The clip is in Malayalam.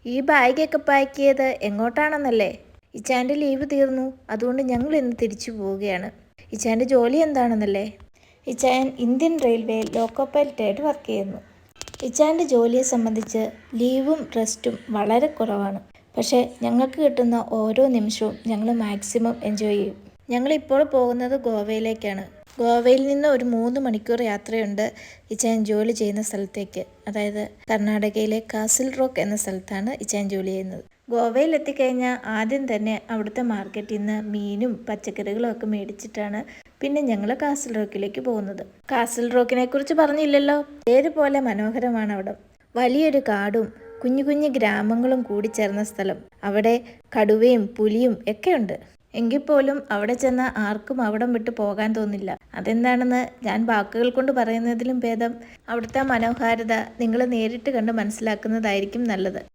ഈ ബാഗൊക്കെ പാക്ക് ചെയ്ത് എങ്ങോട്ടാണെന്നല്ലേ? ഇച്ചാൻ്റെ ലീവ് തീർന്നു, അതുകൊണ്ട് ഞങ്ങൾ ഇന്ന് തിരിച്ചു പോവുകയാണ്. ഇച്ചാൻ്റെ ജോലി എന്താണെന്നല്ലേ? ഇച്ചായൻ ഇന്ത്യൻ റെയിൽവേ ലോക്കോ പൈലറ്റായിട്ട് വർക്ക് ചെയ്യുന്നു. ഇച്ചാൻ്റെ ജോലിയെ സംബന്ധിച്ച് ലീവും റെസ്റ്റും വളരെ കുറവാണ്. പക്ഷേ ഞങ്ങൾക്ക് കിട്ടുന്ന ഓരോ നിമിഷവും ഞങ്ങൾ മാക്സിമം എൻജോയ് ചെയ്യും. ഞങ്ങളിപ്പോൾ പോകുന്നത് ഗോവയിലേക്കാണ്. ഗോവയിൽ നിന്ന് ഒരു 3 മണിക്കൂർ യാത്രയുണ്ട് ഇച്ചായൻ ജോലി ചെയ്യുന്ന സ്ഥലത്തേക്ക്. അതായത് കർണാടകയിലെ കാസിൽ റോക്ക് എന്ന സ്ഥലത്താണ് ഇച്ചായൻ ജോലി ചെയ്യുന്നത്. ഗോവയിൽ എത്തിക്കഴിഞ്ഞാൽ ആദ്യം തന്നെ അവിടുത്തെ മാർക്കറ്റിൽ നിന്ന് മീനും പച്ചക്കറികളും ഒക്കെ മേടിച്ചിട്ടാണ് പിന്നെ ഞങ്ങൾ കാസിൽ റോക്കിലേക്ക് പോകുന്നത്. കാസിൽ റോക്കിനെ കുറിച്ച് പറഞ്ഞില്ലല്ലോ. പേര് പോലെ മനോഹരമാണ് അവിടെ. വലിയൊരു കാടും കുഞ്ഞു കുഞ്ഞു ഗ്രാമങ്ങളും കൂടി ചേർന്ന സ്ഥലം. അവിടെ കടുവയും പുലിയും ഒക്കെ ഉണ്ട്. എങ്കിൽ പോലും അവിടെ ചെന്ന ആർക്കും അവിടം വിട്ട് പോകാൻ തോന്നില്ല. അതെന്താണെന്ന് ഞാൻ വാക്കുകൾ കൊണ്ട് പറയുന്നതിലും ഭേദം അവിടുത്തെ മനോഹാരിത നിങ്ങൾ നേരിട്ട് കണ്ട് മനസ്സിലാക്കുന്നതായിരിക്കും നല്ലത്.